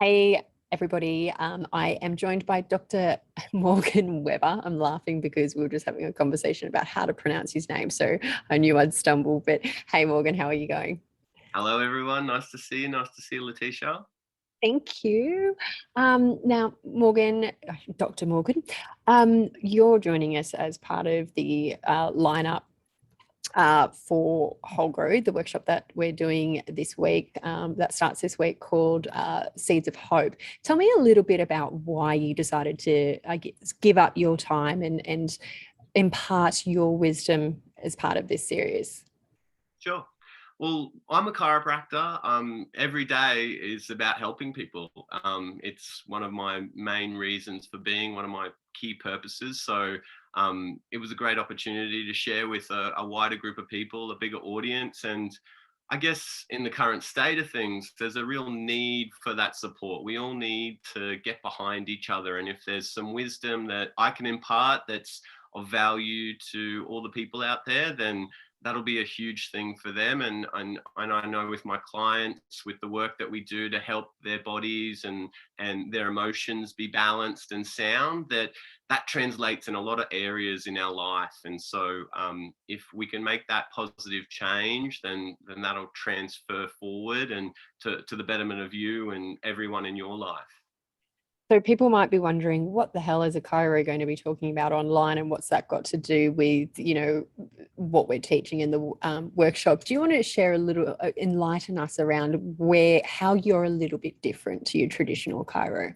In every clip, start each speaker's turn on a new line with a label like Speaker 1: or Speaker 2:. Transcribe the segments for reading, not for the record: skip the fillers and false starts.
Speaker 1: Hey, everybody. I am joined by Dr. Morgan Weber. I'm laughing because we were just having a conversation about how to pronounce his name. So I knew I'd stumble. But hey, Morgan, how are you going?
Speaker 2: Hello, everyone. Nice to see you. Nice to see you, Letitia.
Speaker 1: Thank you. Now, Morgan, Dr. Morgan, you're joining us as part of the lineup for HOLGRO, the workshop that we're doing this week, that starts this week, called Seeds of Hope. Tell me a little bit about why you decided to give up your time and impart your wisdom as part of this series.
Speaker 2: Sure. Well, I'm a chiropractor. Every day is about helping people. It's one of my main reasons for being, one of my key purposes. So it was a great opportunity to share with a wider group of people, a bigger audience. And I guess in the current state of things, there's a real need for that support. We all need to get behind each other. And if there's some wisdom that I can impart that's of value to all the people out there, then that'll be a huge thing for them. And I know with my clients, with the work that we do to help their bodies and their emotions be balanced and sound, that translates in a lot of areas in our life. And so if we can make that positive change, then that'll transfer forward and to the betterment of you and everyone in your life.
Speaker 1: So people might be wondering, what the hell is a chiro going to be talking about online, and what's that got to do with, what we're teaching in the workshop? Do you want to share a little, enlighten us around how you're a little bit different to your traditional chiro?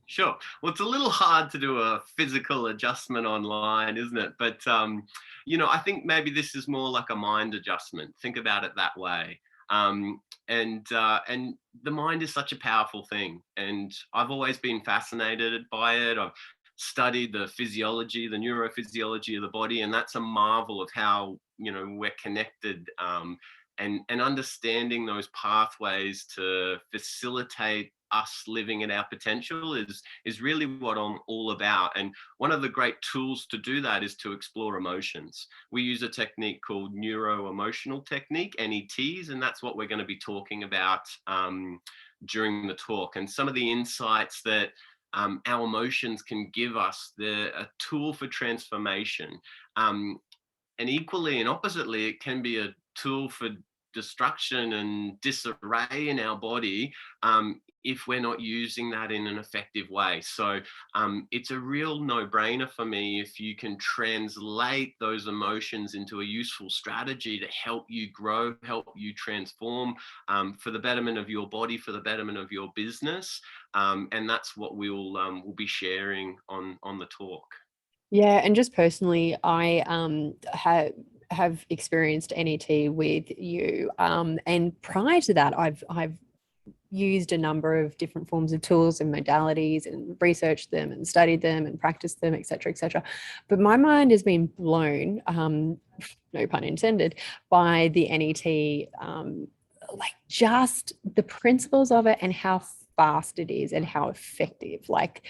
Speaker 2: Sure. Well, it's a little hard to do a physical adjustment online, isn't it? But I think maybe this is more like a mind adjustment. Think about it that way. And the mind is such a powerful thing, and I've always been fascinated by it. I've studied the physiology, the neurophysiology of the body, and that's a marvel of how we're connected. And understanding those pathways to facilitate us living at our potential is really what I'm all about. And one of the great tools to do that is to explore emotions. We use a technique called Neuro-Emotional Technique, NETs, and that's what we're going to be talking about during the talk. And some of the insights that our emotions can give us, a tool for transformation. And equally and oppositely, it can be a tool for destruction and disarray in our body if we're not using that in an effective way. So it's a real no-brainer for me if you can translate those emotions into a useful strategy to help you grow, help you transform, for the betterment of your body, for the betterment of your business. And that's what we'll be sharing on the talk.
Speaker 1: Yeah, and just personally, I have experienced NET with you, and prior to that, I've used a number of different forms of tools and modalities and researched them and studied them and practiced them, et cetera, et cetera. But my mind has been blown, no pun intended, by the NET, like just the principles of it and how fast it is and how effective. Like,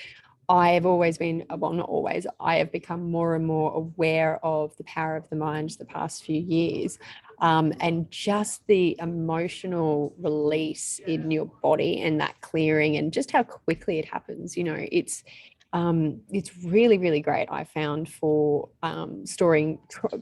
Speaker 1: I have always been, well, not always, I have become more and more aware of the power of the mind the past few years. And just the emotional release in your body and that clearing and just how quickly it happens. It's really, really great, I found, for storing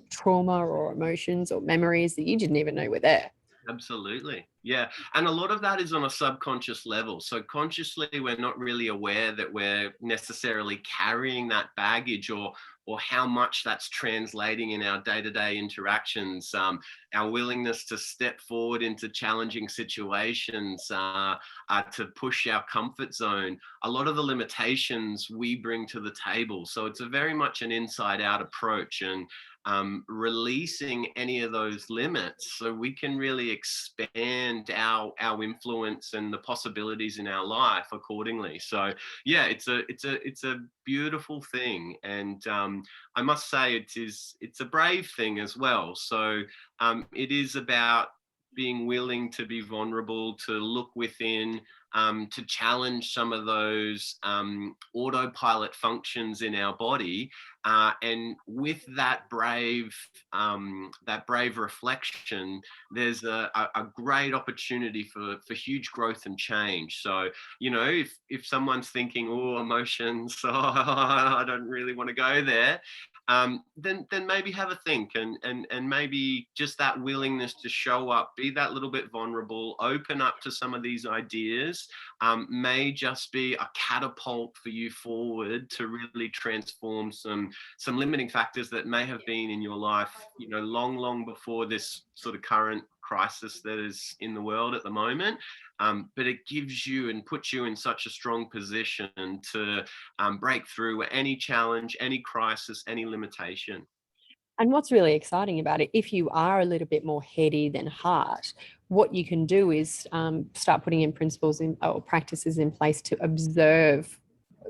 Speaker 1: trauma or emotions or memories that you didn't even know were there.
Speaker 2: Absolutely. Yeah. And a lot of that is on a subconscious level. So consciously, we're not really aware that we're necessarily carrying that baggage or how much that's translating in our day-to-day interactions. Our willingness to step forward into challenging situations, to push our comfort zone, a lot of the limitations we bring to the table. So it's a very much an inside-out approach. And releasing any of those limits so we can really expand our influence and the possibilities in our life accordingly. So yeah, it's a beautiful thing. And I must say it's a brave thing as well. So it is about being willing to be vulnerable, to look within, to challenge some of those autopilot functions in our body. And with that brave reflection, there's a great opportunity for huge growth and change. So, you know, if someone's thinking, oh, emotions, oh, I don't really want to go there, then maybe have a think, and maybe just that willingness to show up, be that little bit vulnerable, open up to some of these ideas, may just be a catapult for you forward to really transform some limiting factors that may have been in your life, you know, long before this sort of current crisis that is in the world at the moment. But it gives you and puts you in such a strong position to break through any challenge, any crisis, any limitation.
Speaker 1: And what's really exciting about it, if you are a little bit more heady than heart, what you can do is start putting in principles or practices in place to observe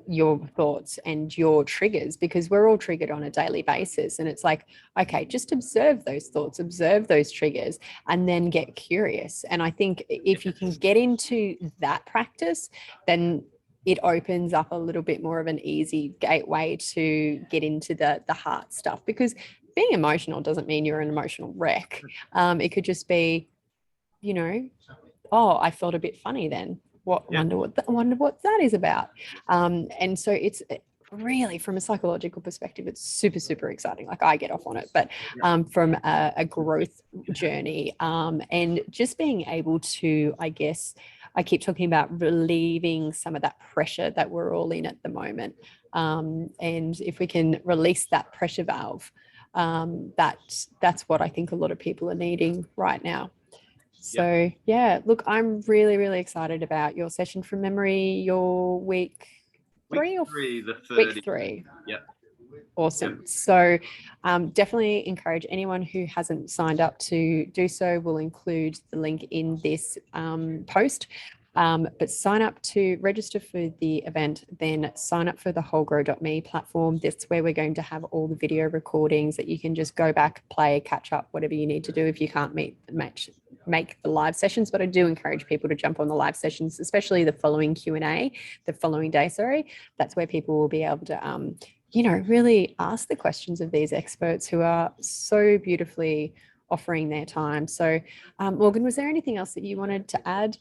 Speaker 1: your thoughts and your triggers, because we're all triggered on a daily basis. And it's like, okay, just observe those thoughts, observe those triggers, and then get curious. And I think if you can get into that practice, then it opens up a little bit more of an easy gateway to get into the heart stuff. Because being emotional doesn't mean you're an emotional wreck. It could just be, you know, oh, I felt a bit funny then. Wonder what that is about. And so it's really, from a psychological perspective, it's super exciting. Like, I get off on it, but from a growth journey, and just being able to, I guess, I keep talking about relieving some of that pressure that we're all in at the moment. And if we can release that pressure valve, that's what I think a lot of people are needing right now. So yeah, look, I'm really excited about your session from memory, your week 3 or
Speaker 2: the 30th.
Speaker 1: week 3.
Speaker 2: Yep.
Speaker 1: Awesome. Yep. So definitely encourage anyone who hasn't signed up to do so. We'll include the link in this post. But sign up to register for the event, then sign up for the HOLGRO.me platform. That's where we're going to have all the video recordings that you can just go back, play, catch up, whatever you need to do if you can't make the live sessions. But I do encourage people to jump on the live sessions, especially the following Q&A, the following day, That's where people will be able to, really ask the questions of these experts who are so beautifully offering their time. So Morgan, was there anything else that you wanted to add?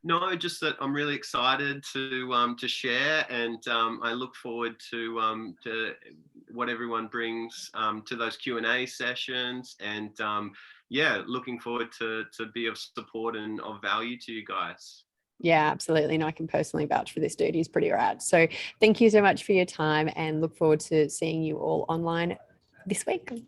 Speaker 2: No, just that I'm really excited to share, and I look forward to what everyone brings to those Q&A sessions, and looking forward to be of support and of value to you guys.
Speaker 1: Yeah, absolutely. And I can personally vouch for this dude. He's pretty rad. So thank you so much for your time, and look forward to seeing you all online this week.